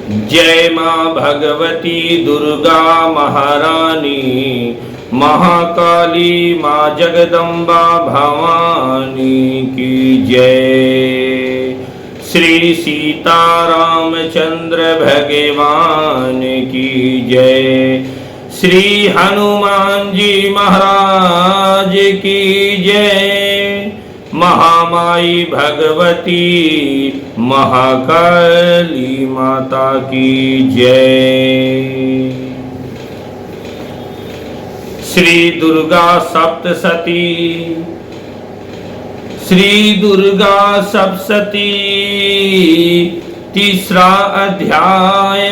जय माँ भगवती दुर्गा महारानी, महाकाली माँ जगदम्बा भवानी की जय। श्री सीतारामचंद्र भगवान की जय। श्री हनुमान जी महाराज की जय। महामाई भगवती महाकाली माता की जय। श्री दुर्गा सप्तशती। श्री दुर्गा सप्तशती तीसरा अध्याय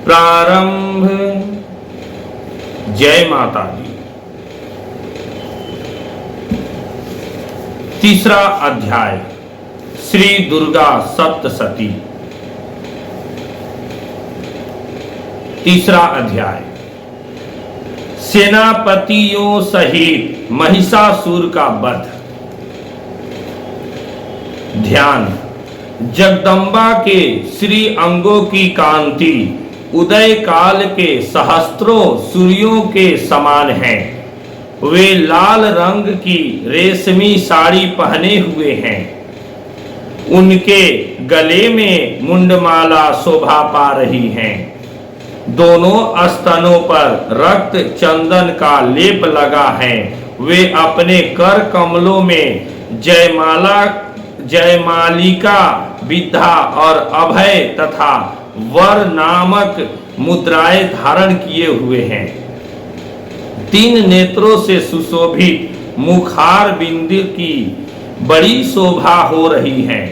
प्रारंभ। जय माता दी। तीसरा अध्याय श्री दुर्गा सप्तशती। तीसरा अध्याय सेनापतियों सहित महिषासुर का वध। ध्यान। जगदम्बा के श्री अंगों की कांति उदय काल के सहस्त्रों सूर्यों के समान है। वे लाल रंग की रेशमी साड़ी पहने हुए हैं। उनके गले में मुंडमाला शोभा पा रही है। दोनों स्तनों पर रक्त चंदन का लेप लगा है। वे अपने कर कमलों में जयमालिका विद्या और अभय तथा वर नामक मुद्राएं धारण किए हुए हैं। तीन नेत्रों से सुशोभित मुखार बिंदु की बड़ी शोभा हो रही है।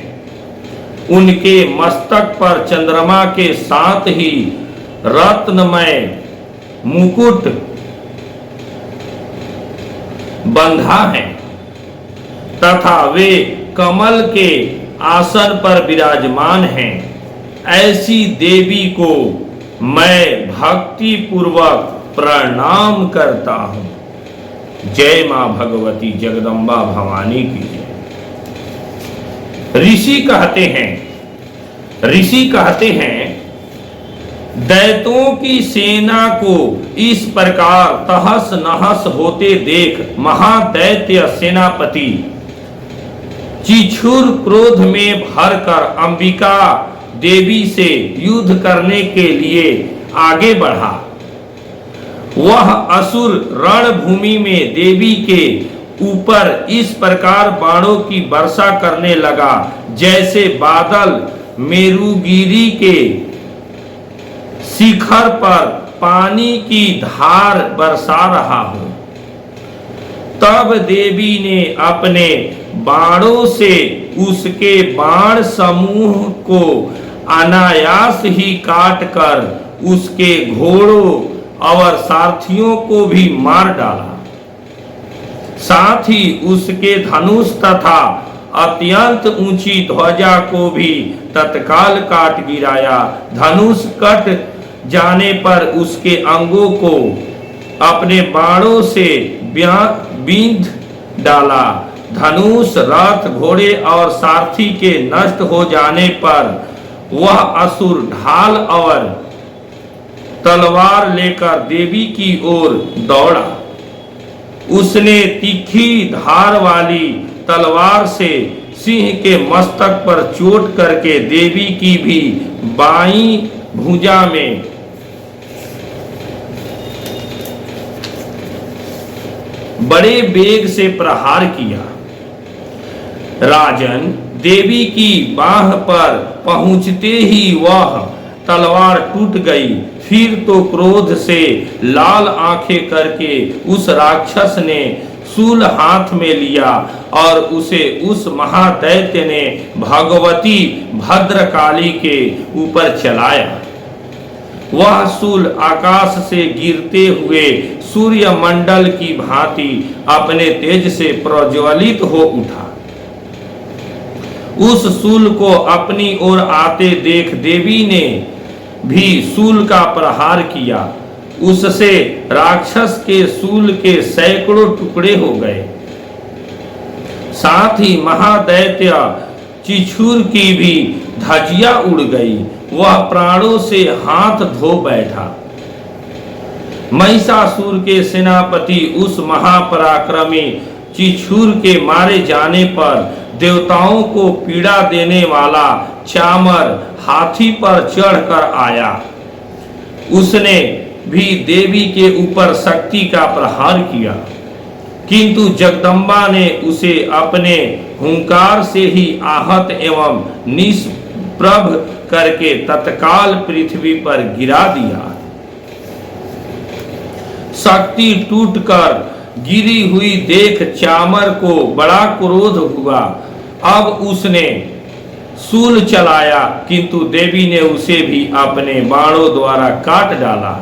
उनके मस्तक पर चंद्रमा के साथ ही रत्नमय मुकुट बंधा है तथा वे कमल के आसन पर विराजमान हैं। ऐसी देवी को मैं भक्ति पूर्वक प्रणाम करता हूं। जय मां भगवती जगदम्बा भवानी की जय। ऋषि कहते हैं दैत्यों की सेना को इस प्रकार तहस नहस होते देख महादैत्य सेनापति चिछुर क्रोध में भरकर अंबिका देवी से युद्ध करने के लिए आगे बढ़ा। वह असुर रणभूमि में देवी के ऊपर इस प्रकार बाणों की वर्षा करने लगा जैसे बादल मेरुगिरी के शिखर पर पानी की धार बरसा रहा हो। तब देवी ने अपने बाणों से उसके बाण समूह को अनायास ही काटकर उसके घोड़ों और सारथियों को भी मार डाला। साथ ही उसके धनुष तथा अत्यंत ऊंची ध्वजा को भी तत्काल काट गिराया। धनुष कट जाने पर उसके अंगों को अपने बाणों से बींध डाला। धनुष रथ घोड़े और सारथी के नष्ट हो जाने पर वह असुर ढाल और तलवार लेकर देवी की ओर दौड़ा। उसने तीखी धार वाली तलवार से सिंह के मस्तक पर चोट करके देवी की भी बाईं भुजा में बड़े वेग से प्रहार किया। राजन, देवी की बाह पर पहुंचते ही वह तलवार टूट गई। फिर तो क्रोध से लाल आंखें करके उस राक्षस ने शूल हाथ में लिया और उसे उस महादैत्य ने भगवती भद्रकाली के ऊपर चलाया। वह शूल आकाश से गिरते हुए सूर्य मंडल की भांति अपने तेज से प्रज्वलित हो उठा। उस शूल को अपनी ओर आते देख देवी ने भी शूल का प्रहार किया। उससे राक्षस के शूल के सैकड़ों टुकड़े हो गए। साथ ही महादैत्य चिछुर की भी धजिया उड़ गई, वह प्राणों से हाथ धो बैठा। महिषासुर के सेनापति उस महापराक्रमी चिछुर के मारे जाने पर देवताओं को पीड़ा देने वाला चामर हाथी पर चढ़कर आया। उसने भी देवी के ऊपर शक्ति का प्रहार किया, किंतु जगदम्बा ने उसे अपने हुंकार से ही आहत एवं निष्प्रभ करके तत्काल पृथ्वी पर गिरा दिया। शक्ति टूटकर गिरी हुई देख चामर को बड़ा क्रोध हुआ। अब उसने शूल चलाया, किंतु देवी ने उसे भी अपने बाणों द्वारा काट डाला।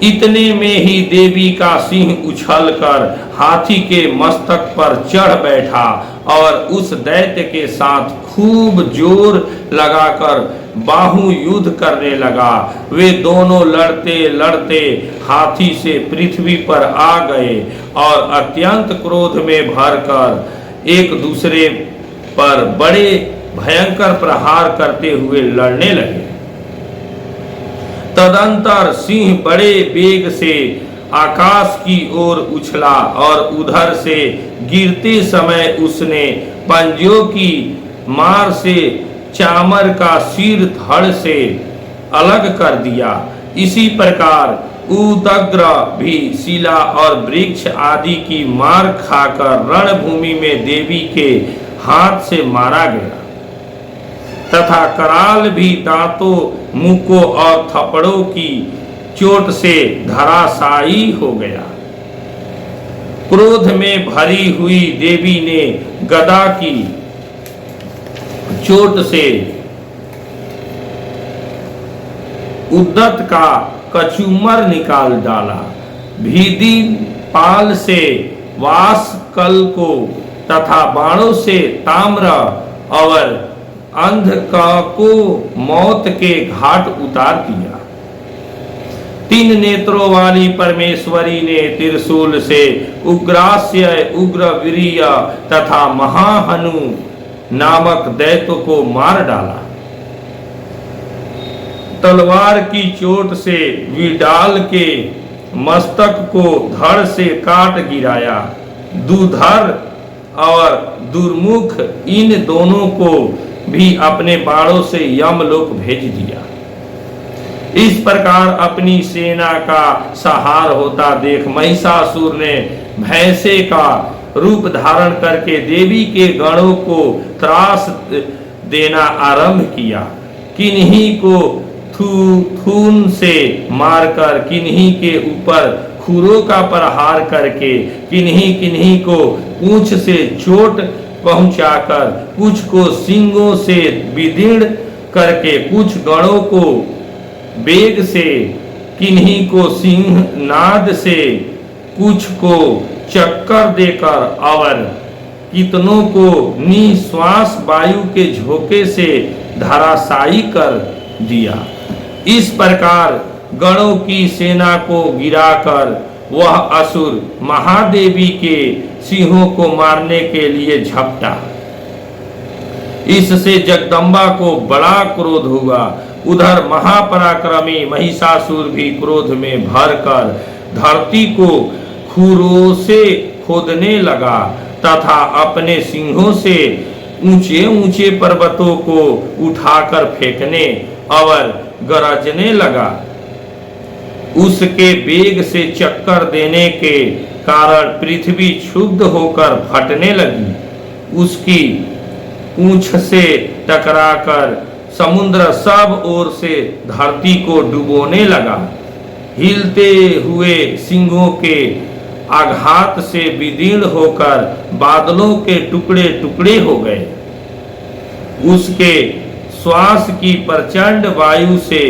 इतने में ही देवी का सिंह उछलकर हाथी के मस्तक पर चढ़ बैठा और उस दैत्य के साथ खूब जोर लगाकर बाहु युद्ध करने लगा। वे दोनों लड़ते लड़ते हाथी से पृथ्वी पर आ गए और अत्यंत क्रोध में भरकर एक दूसरे पर बड़े भयंकर प्रहार करते हुए लड़ने लगे। तदंतर सिंह बड़े वेग से आकाश की ओर उछला और उधर से गिरते समय उसने पंजों की मार से चामर का सिर धड़ से अलग कर दिया। इसी प्रकार उदग्र भी शिला और वृक्ष आदि की मार खाकर रणभूमि में देवी के हाथ से मारा गया, तथा कराल भी दांतों, मुक्कों और थप्पड़ों की चोट से धराशायी हो गया। क्रोध में भरी हुई देवी ने गदा की चोट से उद्दत का कचूमर निकाल डाला। भीदी पाल से वासकल को तथा बाणों से ताम्र और अंधका को मौत के घाट उतार दिया। 3 नेत्रों वाली परमेश्वरी ने त्रिशूल से उग्रास्य, उग्रवीर्य तथा महाहनु नामक दैत्य को मार डाला। तलवार की चोट से विडाल के मस्तक को धड़ से काट गिराया। दुधर और दुर्मुख इन दोनों को भी अपने बाणों से यमलोक भेज दिया। इस प्रकार अपनी सेना का संहार होता देख महिषासुर ने भैंसे का रूप धारण करके देवी के गणों को त्रास देना आरंभ किया। किन्हीं को थून से मारकर, किन्हीं के ऊपर खुरों का प्रहार करके, किन्हीं को पूंछ से चोट पहुंचाकर, कुछ को सींगों से विदीर्ण करके, कुछ गणों को बेग से, किन्हीं को सिंह नाद से, कुछ को चक्कर देकर और कितनों को निश्वास वायु के झोंके से धराशायी कर दिया। इस प्रकार गणों की सेना को गिराकर वह असुर महादेवी के सिंहों को मारने के लिए झपटा। इससे जगदम्बा को बड़ा क्रोध हुआ। उधर महापराक्रमी महिषासुर भी क्रोध में भरकर धरती को खुरों से खोदने लगा तथा अपने सिंहों से ऊंचे ऊंचे पर्वतों को उठाकर फेंकने और गरजने लगा। उसके वेग से चक्कर देने के कारण पृथ्वी क्षुब्ध होकर फटने लगी। उसकी पूंछ से टकराकर समुद्र सब ओर से धरती को डुबोने लगा। हिलते हुए सिंहों के आघात से विदीर्ण होकर बादलों के टुकड़े टुकड़े हो गए। उसके श्वास की प्रचंड वायु से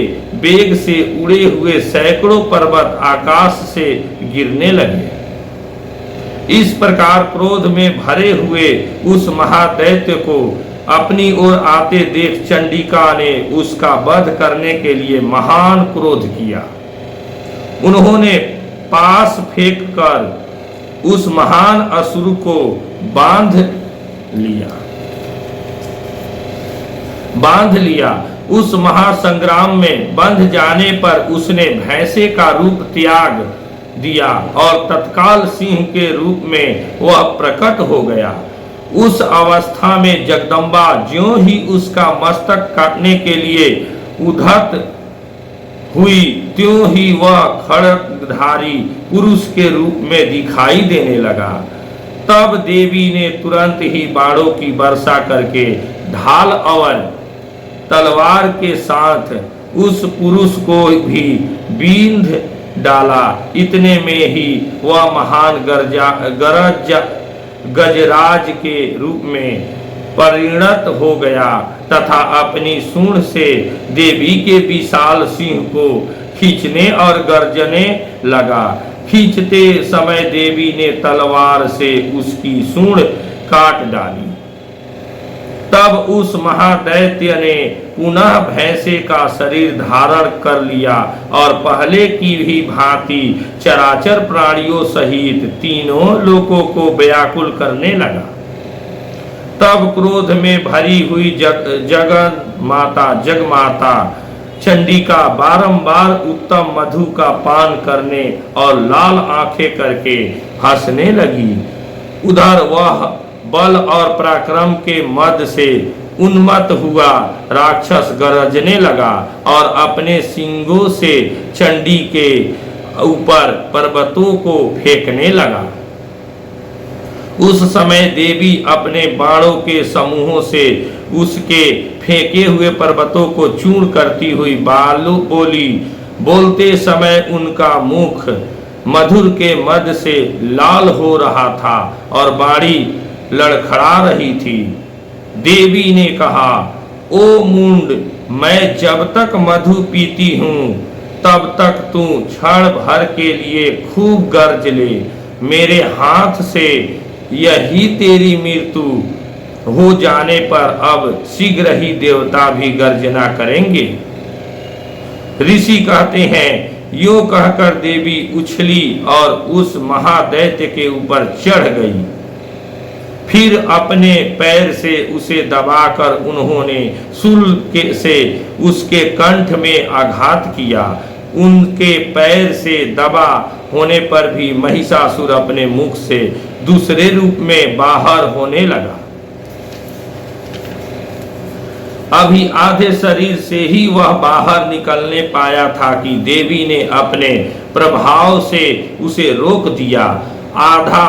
वेग से उड़े हुए सैकड़ों पर्वत आकाश से गिरने लगे। इस प्रकार क्रोध में भरे हुए उस महादैत्य को अपनी ओर आते देख चंडिका ने उसका वध करने के लिए महान क्रोध किया। उन्होंने पास फेंककर उस महान असुर को बांध लिया। बांध लिया। उस महासंग्राम में बंध जाने पर उसने भैंसे का रूप त्याग दिया और तत्काल सिंह के रूप में वह प्रकट हो गया। उस अवस्था में जगदम्बा ज्यों ही उसका मस्तक काटने के लिए उद्धत हुई, त्यों ही वह खड्गधारी पुरुष के रूप में दिखाई देने लगा। तब देवी ने तुरंत ही बाणों की वर्षा करके ढाल और तलवार के साथ उस पुरुष को भी बींध डाला। इतने में ही वह महान गजराज के रूप में परिणत हो गया तथा अपनी सूंड से देवी के विशाल सिंह को खींचने और गर्जने लगा। खींचते समय देवी ने तलवार से उसकी सूंड काट डाली। तब उस महादैत्य ने पुनः भैंसे का शरीर धारण कर लिया और पहले की भी भांति चराचर प्राणियों सहित तीनों लोकों को व्याकुल करने लगा। तब क्रोध में भरी हुई जगमाता चंडिका बारंबार उत्तम मधु का पान करने और लाल आंखें करके हंसने लगी। उधर वह बल और पराक्रम के मद से उन्मत्त हुआ राक्षस गरजने लगा और अपने सिंगों से चंडी के ऊपर पर्वतों को फेंकने लगा। उस समय देवी अपने बाणों के समूहों से उसके फेंके हुए पर्वतों को चूर्ण करती हुई बोली। बोलते समय उनका मुख मधुर के मद से लाल हो रहा था और बाड़ी लड़खड़ा रही थी। देवी ने कहा, ओ मूंड, मैं जब तक मधु पीती हूँ तब तक तू क्षण भर के लिए खूब गर्ज ले। मेरे हाथ से यही तेरी मृत्यु हो जाने पर अब शीघ्र ही देवता भी गर्जना करेंगे। ऋषि कहते हैं, यो कहकर देवी उछली और उस महादैत्य के ऊपर चढ़ गई। फिर अपने पैर से उसे दबाकर उन्होंने शूल से उसके कंठ में आघात किया। उनके पैर से दबा होने पर भी महिषासुर अपने मुख से दूसरे रूप में बाहर होने लगा। अभी आधे शरीर से ही वह बाहर निकलने पाया था कि देवी ने अपने प्रभाव से उसे रोक दिया। आधा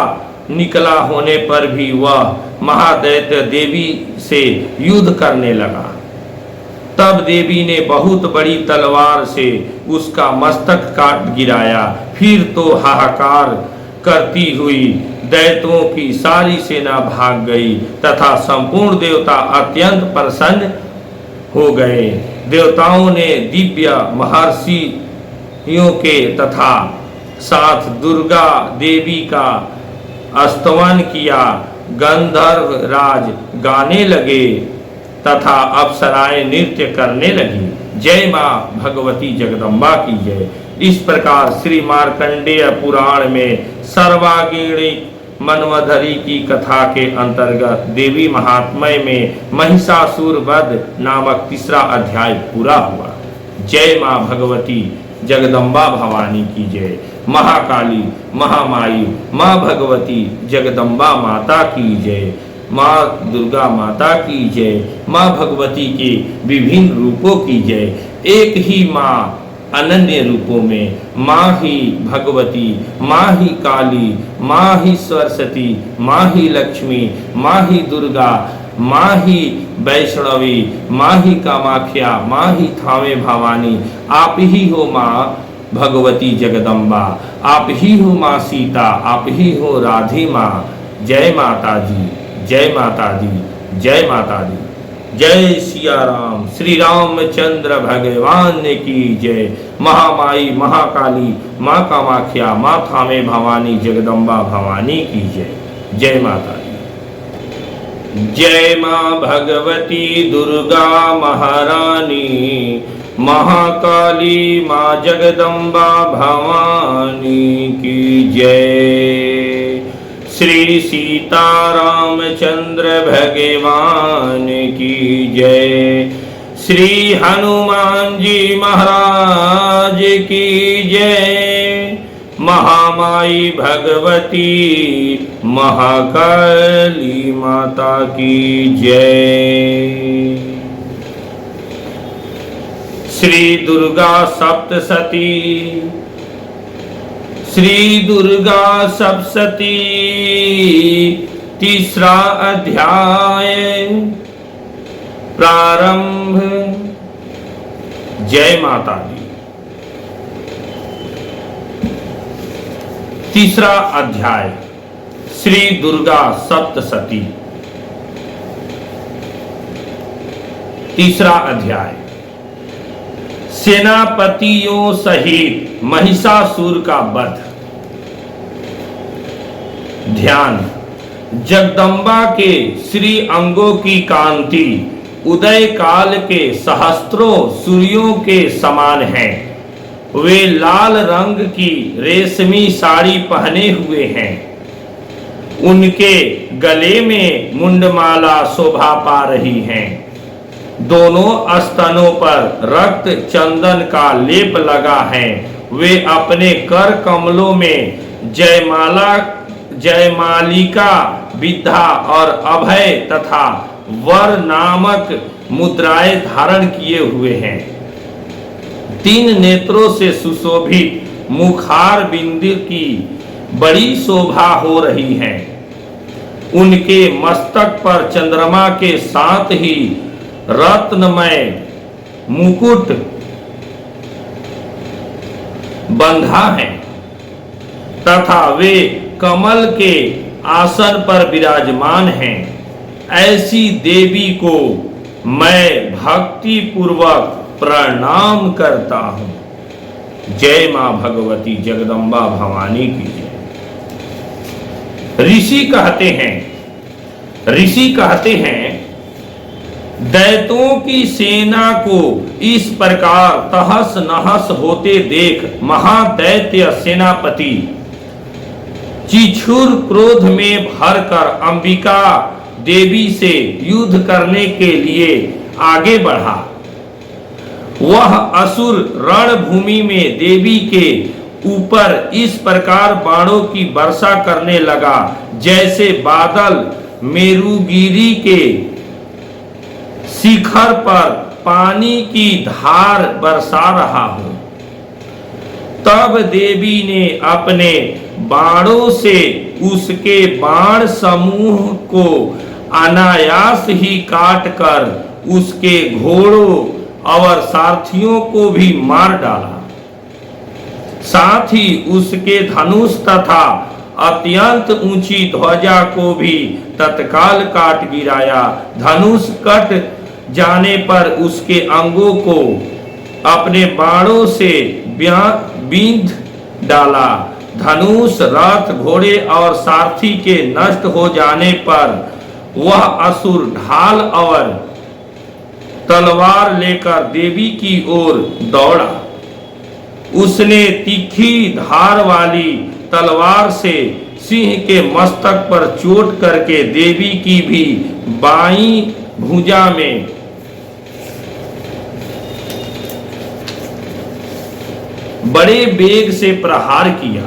निकला होने पर भी वह महादैत्य देवी से युद्ध करने लगा। तब देवी ने बहुत बड़ी तलवार से उसका मस्तक काट गिराया। फिर तो हाहाकार करती हुई दैत्यों की सारी सेना भाग गई तथा संपूर्ण देवता अत्यंत प्रसन्न हो गए। देवताओं ने दिव्य महर्षियों के तथा साथ दुर्गा देवी का स्तवन किया। गंधर्व राज गाने लगे तथा अप्सराएं नृत्य करने लगी। जय मां भगवती जगदम्बा की जय। इस प्रकार श्री मार्कंडेय पुराण में सर्वांगिणी मनवधरी की कथा के अंतर्गत देवी महात्म्य में महिषासुर वध नामक तीसरा अध्याय पूरा हुआ। जय मां भगवती जगदम्बा भवानी की जय। महाकाली महामाई माँ भगवती जगदम्बा माता की जय। माँ दुर्गा माता की जय। माँ भगवती के विभिन्न रूपों की जय। एक ही माँ अनन्य रूपों में, माँ ही भगवती, माँ ही काली, माँ ही सरस्वती, माँ ही लक्ष्मी, माँ ही दुर्गा, माँ ही वैष्णवी, माँ ही कामाख्या, माँ ही थावे भवानी। आप ही हो माँ भगवती जगदम्बा, आप ही हो माँ सीता, आप ही हो राधे माँ। जय माता दी, जय माता दी, जय माता दी। जय सिया राम, श्री रामचंद्र भगवान की जय। महामाई महाकाली माँ कामाख्या, माँ थामे भवानी जगदम्बा भवानी की जय। जय माता दी। जय माँ भगवती दुर्गा महारानी, महाकाली माँ जगदम्बा भवानी की जय। श्री सीतारामचंद्र भगवान की जय। श्री हनुमान जी महाराज की जय। महामाई भगवती महाकाली माता की जय। श्री दुर्गा सप्तशती। श्री दुर्गा सप्तशती तीसरा अध्याय प्रारंभ। जय माता दी। तीसरा अध्याय श्री दुर्गा सप्तशती। तीसरा अध्याय सेनापतियों सहित महिषासुर का वध। ध्यान। जगदम्बा के श्री अंगों की कांति उदय काल के सहस्त्रों सूर्यों के समान हैं। वे लाल रंग की रेशमी साड़ी पहने हुए हैं। उनके गले में मुंडमाला शोभा पा रही है। दोनों स्तनों पर रक्त चंदन का लेप लगा है। वे अपने कर कमलों में जयमालिका विद्या और अभय तथा वर नामक मुद्राएं धारण किए हुए हैं। तीन नेत्रों से सुशोभित मुखार बिंदु की बड़ी शोभा हो रही है। उनके मस्तक पर चंद्रमा के साथ ही रत्नमय मुकुट बंधा है तथा वे कमल के आसन पर विराजमान हैं। ऐसी देवी को मैं भक्ति पूर्वक प्रणाम करता हूं। जय मां भगवती जगदम्बा भवानी की जय। ऋषि कहते हैं दैत्यों की सेना को इस प्रकार तहस नहस होते देख महादैत्य सेनापति चिछुर क्रोध में भरकर अंबिका देवी से युद्ध करने के लिए आगे बढ़ा। वह असुर रणभूमि में देवी के ऊपर इस प्रकार बाणों की वर्षा करने लगा जैसे बादल मेरुगिरी के शिखर पर पानी की धार बरसा रहा हो। तब देवी ने अपने बाणों से उसके बाण समूह को अनायास ही काटकर उसके घोड़ों और सारथियों को भी मार डाला। साथ ही उसके धनुष तथा अत्यंत ऊंची ध्वजा को भी तत्काल काट गिराया। धनुष कट जाने पर उसके अंगों को अपने बाणों से बींध डाला। धनुष रथ घोड़े और सारथी के नष्ट हो जाने पर वह असुर ढाल और तलवार लेकर देवी की ओर दौड़ा। उसने तीखी धार वाली तलवार से सिंह के मस्तक पर चोट करके देवी की भी बाईं भुजा में बड़े वेग से प्रहार किया।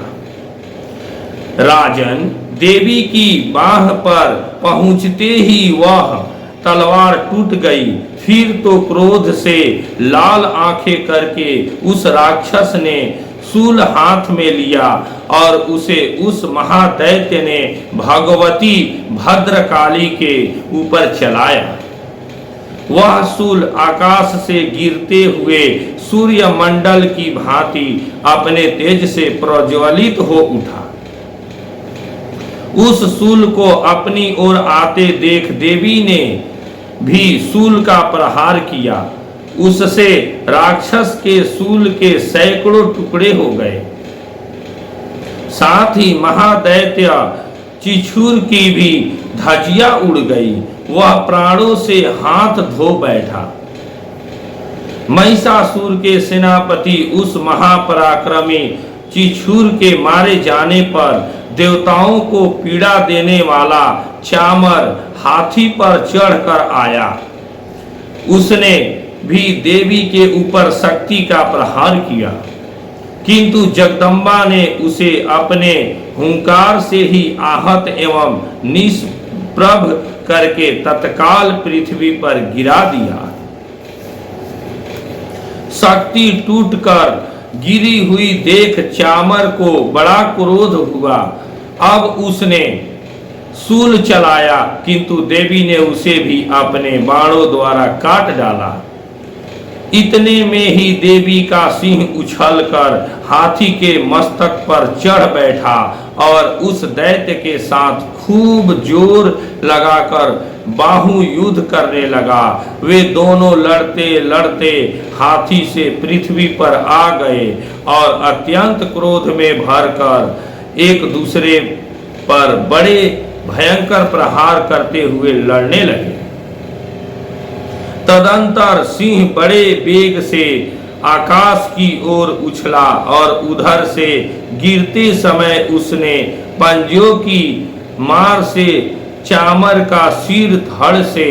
राजन, देवी की बाह पर पहुंचते ही वह तलवार टूट गई। फिर तो क्रोध से लाल आंखें करके उस राक्षस ने शूल हाथ में लिया और उसे उस महादैत्य ने भगवती भद्रकाली के ऊपर चलाया। वह शूल आकाश से गिरते हुए सूर्य मंडल की भांति अपने तेज से प्रज्वलित हो उठा। उस शूल को अपनी ओर आते देख देवी ने भी शूल का प्रहार किया। उससे राक्षस के शूल के सैकड़ों टुकड़े हो गए। साथ ही महादैत्य चिछुर की भी धजिया उड़ गई। वह प्राणों से हाथ धो बैठा। महिषासुर के सेनापति उस महापराक्रमी चिछुर के मारे जाने पर देवताओं को पीड़ा देने वाला चामर हाथी पर चढ़कर आया। उसने भी देवी के ऊपर शक्ति का प्रहार किया, किंतु जगदम्बा ने उसे अपने हुंकार से ही आहत एवं निष्प्रभ करके तत्काल पृथ्वी पर गिरा दिया। शक्ति टूटकर गिरी हुई देख चामर को बड़ा क्रोध हुआ। अब उसने शूल चलाया, किंतु देवी ने उसे भी अपने बाणों द्वारा काट डाला। इतने में ही देवी का सिंह उछलकर हाथी के मस्तक पर चढ़ बैठा और उस दैत्य के साथ खूब जोर लगाकर बाहु युद्ध करने लगा। वे दोनों लड़ते लड़ते हाथी से पृथ्वी पर आ गए और अत्यंत क्रोध में भरकर एक दूसरे पर बड़े भयंकर प्रहार करते हुए लड़ने लगे। तदंतर सिंह बड़े वेग से आकाश की ओर उछला और उधर से गिरते समय उसने पंजों की मार से चामर का सिर धड़ से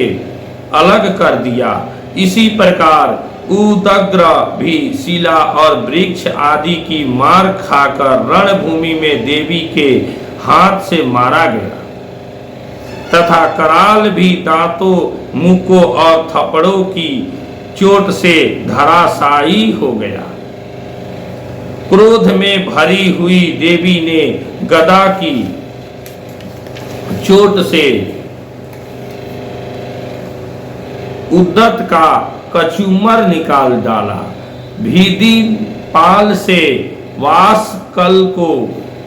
अलग कर दिया। इसी प्रकार उदग्र भी शिला और वृक्ष आदि की मार खाकर रणभूमि में देवी के हाथ से मारा गया, तथा कराल भी दांतों, मुक्कों और थप्पड़ों की चोट से धराशायी हो गया। क्रोध में भरी हुई देवी ने गदा की चोट से उद्दत का कचूमर निकाल डाला। भीदी पाल से वासकल को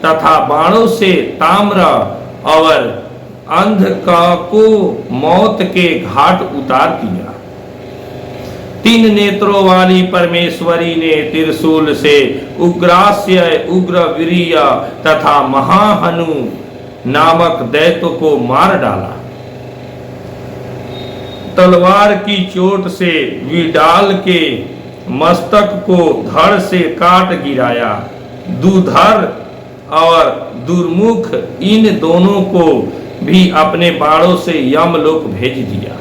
तथा बाणों से ताम्र और अंधका को मौत के घाट उतार दिया। 3 नेत्रों वाली परमेश्वरी ने त्रिशूल से उग्रास्य, उग्रवीर्य तथा महाहनु नामक दैत्य को मार डाला। तलवार की चोट से विडाल के मस्तक को धड़ से काट गिराया। दुधर और दुर्मुख इन दोनों को भी अपने बाणों से यमलोक भेज दिया।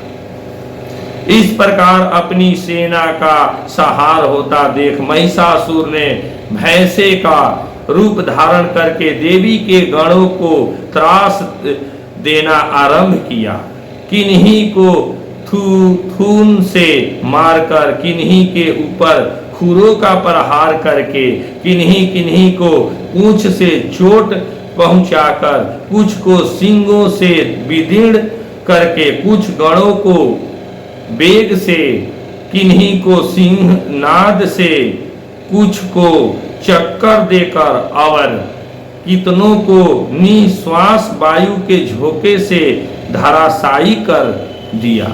इस प्रकार अपनी सेना का संहार होता देख महिषासुर ने भैंसे का रूप धारण करके देवी के गणों को त्रास देना आरंभ किया। किन्हीं को थून से मारकर, किन्हीं के ऊपर खुरों का प्रहार करके, किन्हीं को पूंछ से चोट पहुंचाकर, कुछ को सींगों से विदीर्ण करके, कुछ गणों को बेग से, किन्हीं को सिंह नाद से, कुछ को चक्कर देकर और कितनों को निश्वास वायु के झोंके से धराशायी कर दिया।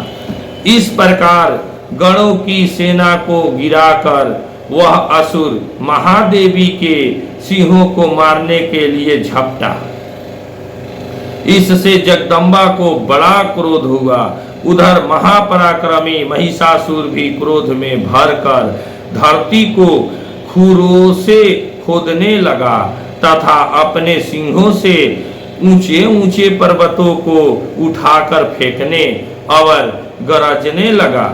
इस प्रकार गणों की सेना को गिराकर वह असुर महादेवी के सिंहों को मारने के लिए झपटा। इससे जगदम्बा को बड़ा क्रोध हुआ। उधर महापराक्रमी महिषासुर भी क्रोध में भरकर धरती को खुरों से खोदने लगा तथा अपने सिंहों से ऊंचे ऊंचे पर्वतों को उठाकर फेंकने और गरजने लगा।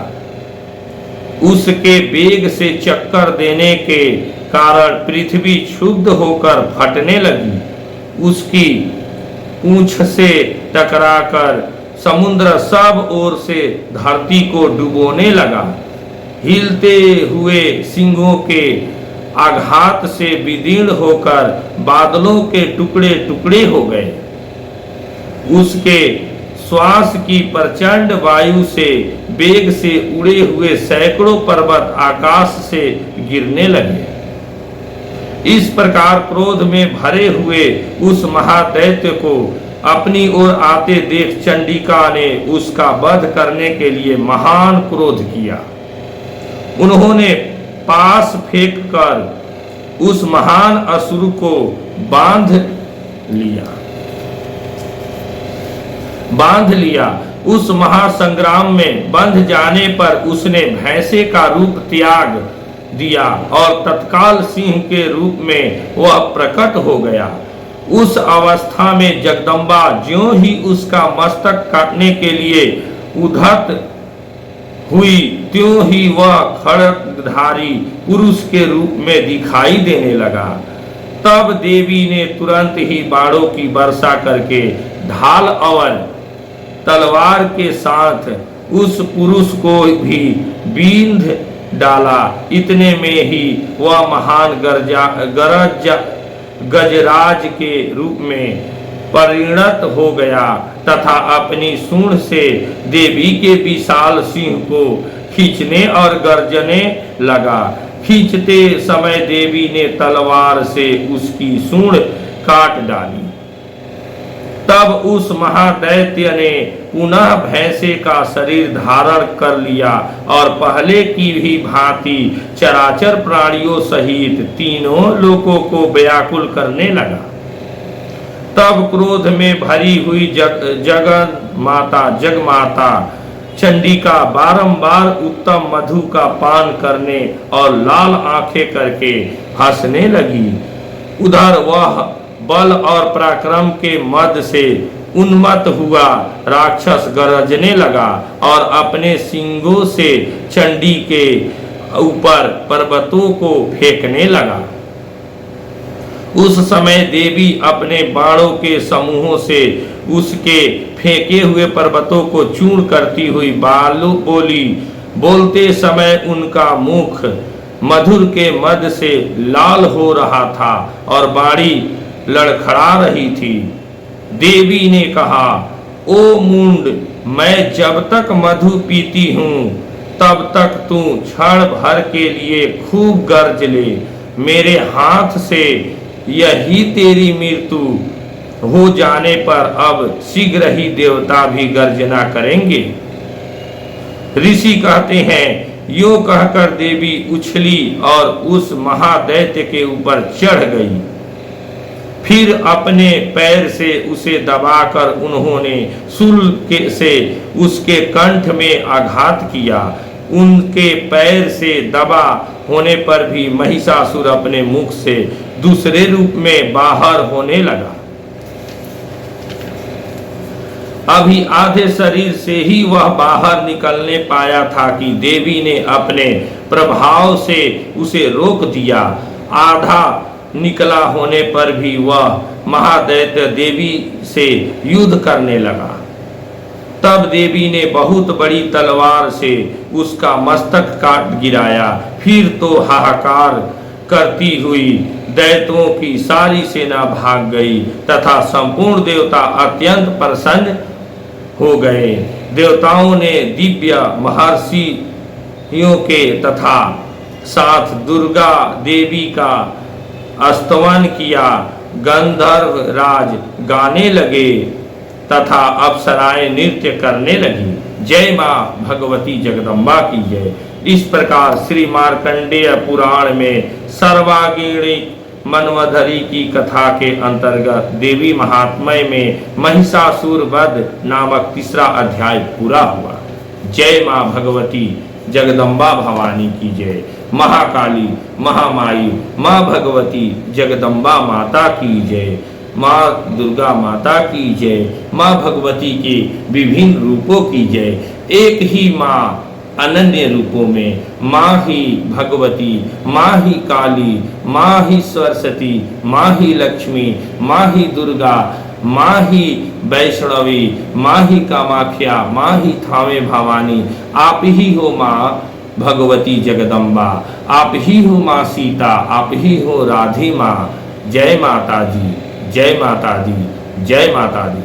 उसके वेग से चक्कर देने के कारण पृथ्वी क्षुब्ध होकर फटने लगी। उसकी पूंछ से टकराकर समुद्र सब ओर से धरती को डुबोने लगा। हिलते हुए सिंहों के आघात से विदीर्ण होकर बादलों के टुकड़े टुकड़े हो गए। उसके श्वास की प्रचंड वायु से वेग से उड़े हुए सैकड़ों पर्वत आकाश से गिरने लगे। इस प्रकार क्रोध में भरे हुए उस महादैत्य को अपनी ओर आते देख चंडिका ने उसका वध करने के लिए महान क्रोध किया। उन्होंने पास फेंककर उस महान असुर को बांध लिया। उस महासंग्राम में बंध जाने पर उसने भैंसे का रूप त्याग दिया और तत्काल सिंह के रूप में वह प्रकट हो गया। उस अवस्था में जगदम्बा ज्यों ही उसका मस्तक काटने के लिए उद्धत हुई, त्यों ही वह खड्गधारी पुरुष के रूप में दिखाई देने लगा। तब देवी ने तुरंत ही बाणों की वर्षा करके ढाल और तलवार के साथ उस पुरुष को भी बींध डाला। इतने में ही वह महान गजराज के रूप में परिणत हो गया तथा अपनी सूंड से देवी के विशाल सिंह को खींचने और गर्जने लगा। खींचते समय देवी ने तलवार से उसकी सूंड काट डाली। तब उस महादैत्य ने पुनः भैंसे का शरीर धारण कर लिया और पहले की भी भांति चराचर प्राणियों सहित तीनों लोकों को व्याकुल करने लगा। तब क्रोध में भरी हुई जगमाता चंडिका बारंबार उत्तम मधु का पान करने और लाल आंखें करके हंसने लगी। उधर वह बल और पराक्रम के मद से उन्मत्त हुआ राक्षस गरजने लगा और अपने सिंगों से चंडी के ऊपर पर्वतों को फेंकने लगा। उस समय देवी अपने बाणों के समूहों से उसके फेंके हुए पर्वतों को चूर्ण करती हुई बोली। बोलते समय उनका मुख मधुर के मद से लाल हो रहा था और बाड़ी लड़खड़ा रही थी। देवी ने कहा, ओ मुंड, मैं जब तक मधु पीती हूँ तब तक तू क्षण भर के लिए खूब गर्ज ले। मेरे हाथ से यही तेरी मृत्यु हो जाने पर अब शीघ्र ही देवता भी गर्जना करेंगे। ऋषि कहते हैं, यो कहकर देवी उछली और उस महादैत्य के ऊपर चढ़ गई। फिर अपने पैर से उसे दबाकर उन्होंने शूल से उसके कंठ में आघात किया। उनके पैर से दबा होने पर भी महिषासुर अपने मुख से दूसरे रूप में बाहर होने लगा। अभी आधे शरीर से ही वह बाहर निकलने पाया था कि देवी ने अपने प्रभाव से उसे रोक दिया। आधा निकला होने पर भी वह महादैत्य देवी से युद्ध करने लगा। तब देवी ने बहुत बड़ी तलवार से उसका मस्तक काट गिराया। फिर तो हाहाकार करती हुई दैत्यों की सारी सेना भाग गई तथा संपूर्ण देवता अत्यंत प्रसन्न हो गए। देवताओं ने दिव्य महर्षियों के तथा साथ दुर्गा देवी का स्तवन किया। गंधर्व राज गाने लगे तथा अप्सराएं नृत्य करने लगी। जय मां भगवती जगदम्बा की जय। इस प्रकार श्री मार्कंडेय पुराण में सर्वांगिणी मनवधरी की कथा के अंतर्गत देवी महात्म्य में महिषासुर वध नामक तीसरा अध्याय पूरा हुआ। जय मां भगवती जगदम्बा भवानी की जय। महाकाली, महामाई, मां भगवती जगदम्बा माता की जय। मां दुर्गा माता की जय। मां भगवती के विभिन्न रूपों की जय। एक ही मां अनन्य रूपों में, मां ही भगवती, मां ही काली, मां ही सरस्वती, मां ही लक्ष्मी, मां ही दुर्गा, मां ही वैष्णवी, मां ही कामाख्या, मां ही थावे भवानी। आप ही हो मां भगवती जगदम्बा, आप ही हो मां सीता, आप ही हो राधी मां। जय माता दी, जय माता दी, जय माता दी।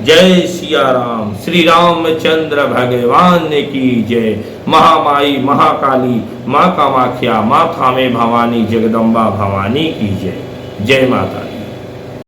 जय सिया राम, श्री रामचंद्र भगवान की जय। महामाई, महाकाली, मां कामाख्या, मां थामे भवानी जगदम्बा भवानी की जय। जय माता दी।